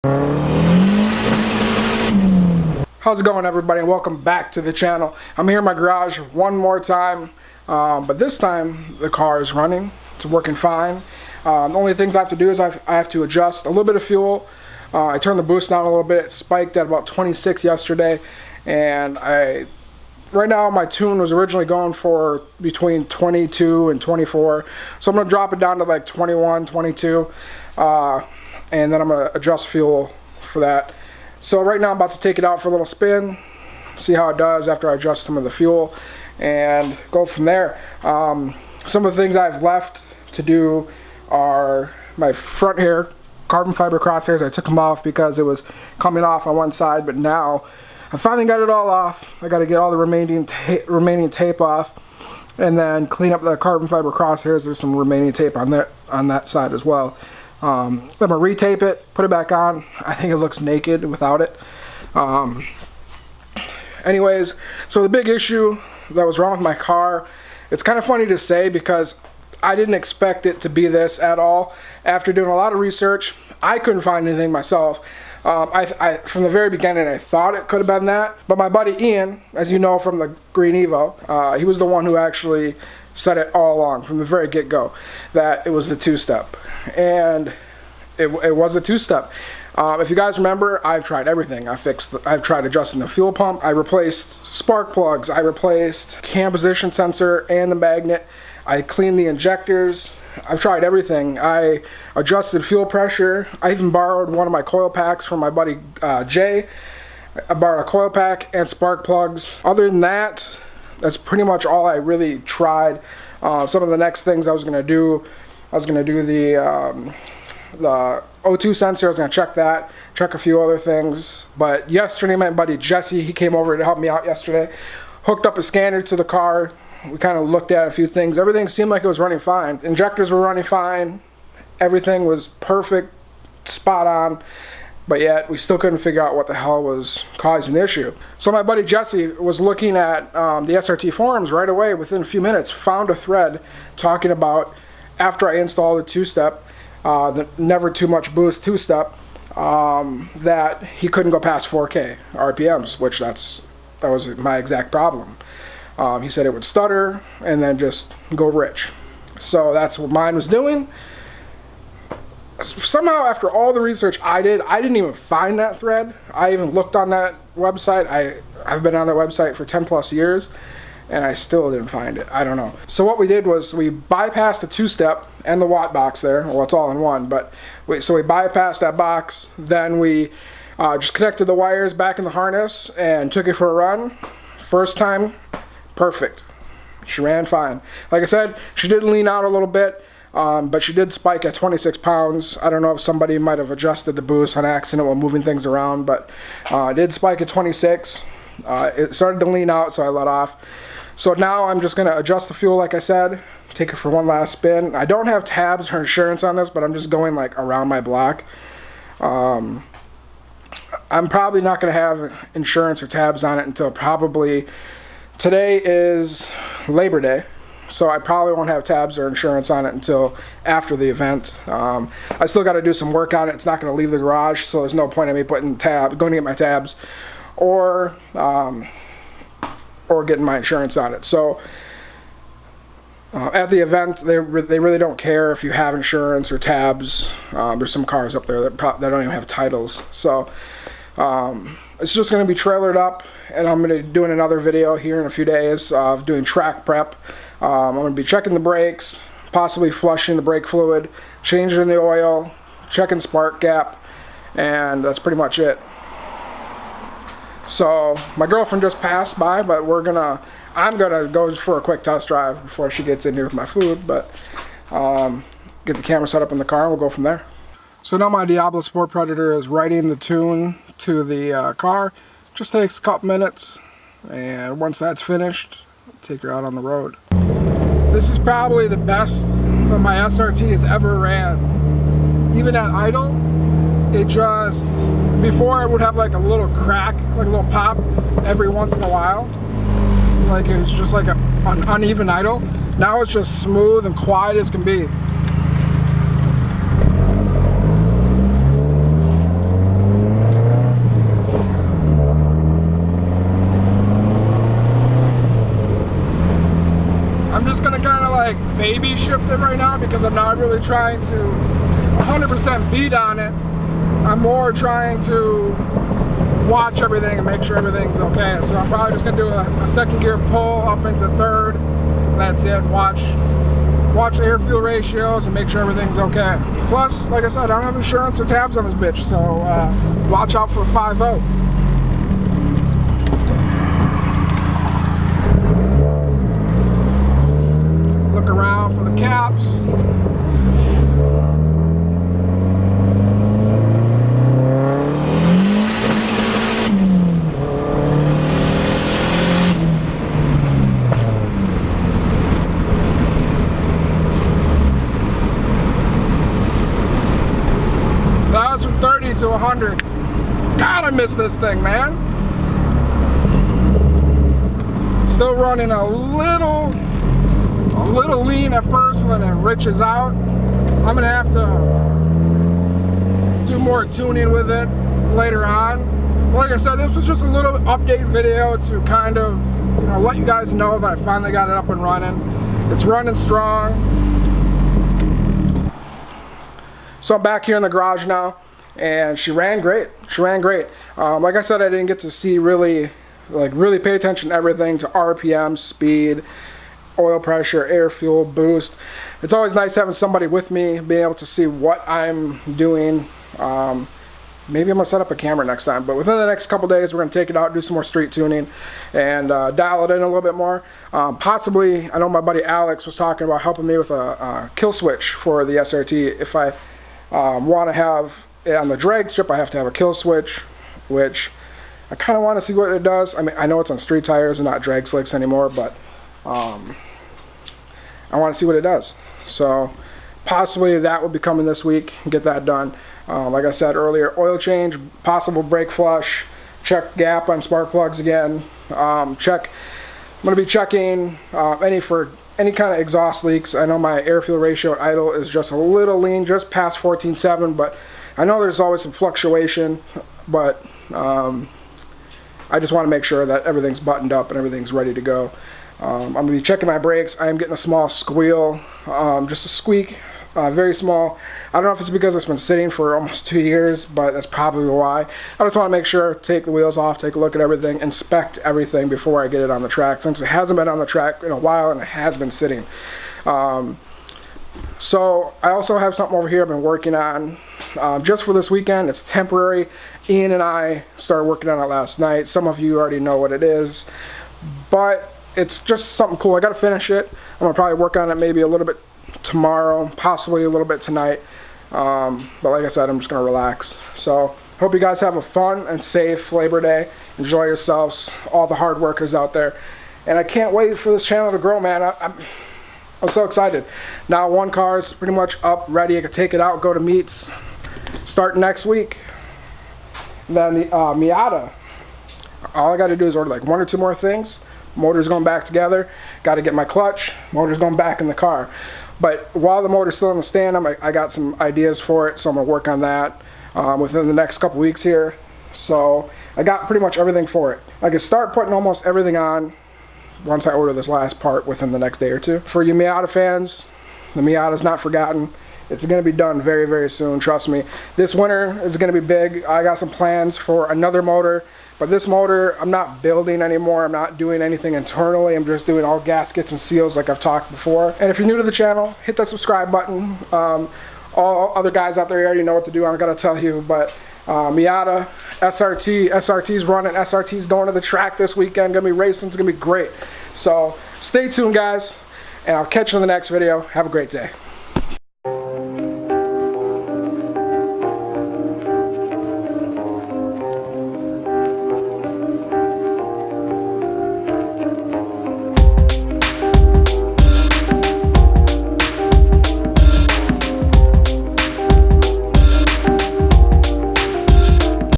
How's it going, everybody, and welcome back to the channel. I'm here in my garage one more time, but this time the car is running. It's working fine. The only things I have to do is I have to adjust a little bit of fuel. I turned the boost down a little bit. It spiked at about 26 yesterday, and right now my tune was originally going for between 22 and 24, so I'm going to drop it down to like 21, 22, and then I'm going to adjust fuel for that. So right now I'm about to take it out for a little spin, see how it does after I adjust some of the fuel, and go from there. Some of the things I've left to do are my front hair, carbon fiber crosshairs. I took them off because it was coming off on one side, but now I finally got it all off. I got to get all the remaining tape off, and then clean up the carbon fiber crosshairs. There's some remaining tape on that side as well. I'm gonna retape it, put it back on. I think it looks naked without it. Anyways, so the big issue that was wrong with my car, it's kind of funny to say because I didn't expect it to be this at all. After doing a lot of research, I couldn't find anything myself. From the very beginning, I thought it could have been that, but my buddy Ian, as you know from the Green Evo, he was the one who actually said it all along from the very get-go that it was the two-step, and it was a two-step. If you guys remember, I've tried everything. I've tried adjusting the fuel pump. I replaced spark plugs. I replaced cam position sensor and the magnet. I cleaned the injectors. I've tried everything. I adjusted fuel pressure. I even borrowed one of my coil packs from my buddy Jay. I borrowed a coil pack and spark plugs. Other than that, that's pretty much all I really tried. Some of the next things I was going to do the O2 sensor. I was going to check that, check a few other things. But yesterday, my buddy Jesse, he came over to help me out yesterday, hooked up a scanner to the car. We kind of looked at a few things. Everything seemed like it was running fine. Injectors were running fine. Everything was perfect, spot on. But yet, we still couldn't figure out what the hell was causing the issue. So my buddy Jesse was looking at the SRT forums right away, within a few minutes, found a thread talking about, after I installed the two-step, the never too much boost two-step, that he couldn't go past 4K RPMs, which that was my exact problem. He said it would stutter and then just go rich. So that's what mine was doing. Somehow, after all the research I didn't even find that thread. I even looked on that website. I've been on that website for 10 plus years, and I still didn't find it. I don't know. So what we did was we bypassed the two-step and the watt box there. Well, it's all in one, but so we bypassed that box. Then we just connected the wires back in the harness and took it for a run. First time, perfect. She ran fine. Like I said, she did lean out a little bit. But she did spike at 26 pounds. I don't know if somebody might have adjusted the boost on accident while moving things around, but it did spike at 26. It started to lean out, so I let off. So now I'm just going to adjust the fuel, like I said, take it for one last spin. I don't have tabs or insurance on this, but I'm just going like around my block. I'm probably not going to have insurance or tabs on it until probably today is Labor Day. So I probably won't have tabs or insurance on it until after the event. I still got to do some work on it. It's not going to leave the garage, so there's no point in me going to get my tabs, or getting my insurance on it. So at the event, they really don't care if you have insurance or tabs. There's some cars up there that don't even have titles. So it's just going to be trailered up, and I'm going to be doing another video here in a few days of doing track prep. I'm going to be checking the brakes, possibly flushing the brake fluid, changing the oil, checking spark gap, and that's pretty much it. So my girlfriend just passed by, but I'm gonna go for a quick test drive before she gets in here with my food, but get the camera set up in the car and we'll go from there. So now my Diablo Sport Predator is writing the tune to the car. Just takes a couple minutes, and once that's finished, I'll take her out on the road. This is probably the best that my SRT has ever ran. Even at idle, it just, before it would have like a little crack, like a little pop every once in a while. Like it was just like an uneven idle. Now it's just smooth and quiet as can be. baby shift it right now because I'm not really trying to 100% beat on it. I'm more trying to watch everything and make sure everything's okay. So I'm probably just gonna do a second gear pull up into third. That's it. Watch the air fuel ratios and make sure everything's okay. Plus, like I said, I don't have insurance or tabs on this bitch, so watch out for 5.0. Look around for the caps. From 30 to 100. God, I miss this thing, man. Still running a little lean at first, and then it riches out. I'm gonna have to do more tuning with it later on. Like I said, this was just a little update video to kind of, you know, let you guys know that I finally got it up and running. It's running strong. So I'm back here in the garage now, and she ran great. She ran great. Like I said, I didn't get to see really pay attention to everything, to RPM, speed, oil pressure, air fuel, boost. It's always nice having somebody with me, being able to see what I'm doing. Maybe I'm gonna set up a camera next time, but within the next couple days, we're gonna take it out, do some more street tuning, and dial it in a little bit more. Possibly, I know my buddy Alex was talking about helping me with a kill switch for the SRT. If I want to have it on the drag strip, I have to have a kill switch, which I kind of want to see what it does. I mean, I know it's on street tires and not drag slicks anymore, but I want to see what it does. So possibly that will be coming this week, get that done. Like I said earlier, oil change, possible brake flush, check gap on spark plugs again. I'm going to be checking any kind of exhaust leaks. I know my air fuel ratio at idle is just a little lean, just past 14.7, but I know there's always some fluctuation, but I just want to make sure that everything's buttoned up and everything's ready to go. I'm going to be checking my brakes. I am getting a small squeal, just a squeak, very small. I don't know if it's because it's been sitting for almost 2 years, but that's probably why. I just want to make sure, take the wheels off, take a look at everything, inspect everything before I get it on the track, since it hasn't been on the track in a while and it has been sitting. So I also have something over here I've been working on just for this weekend. It's temporary. Ian and I started working on it last night. Some of you already know what it is, but it's just something cool. I got to finish it. I'm going to probably work on it maybe a little bit tomorrow, possibly a little bit tonight. But like I said, I'm just going to relax. So hope you guys have a fun and safe Labor Day. Enjoy yourselves, all the hard workers out there. And I can't wait for this channel to grow, man. I'm so excited. Now one car is pretty much up, ready. I can take it out, go to meets, start next week. Then the Miata, all I got to do is order like 1 or 2 more things. Motor's going back together. Got to get my clutch. Motor's going back in the car. But while the motor's still in the stand, I got some ideas for it, so I'm going to work on that within the next couple weeks here. So I got pretty much everything for it. I can start putting almost everything on once I order this last part within the next day or two. For you Miata fans, the Miata's not forgotten. It's going to be done very, very soon, trust me. This winter is going to be big. I got some plans for another motor, but this motor I'm not building anymore. I'm not doing anything internally. I'm just doing all gaskets and seals like I've talked before. And if you're new to the channel, hit that subscribe button. All other guys out there already know what to do. I'm going to tell you, but Miata, SRT's running, SRT's going to the track this weekend. Gonna be racing, it's gonna be great. So stay tuned, guys, and I'll catch you in the next video. Have a great day.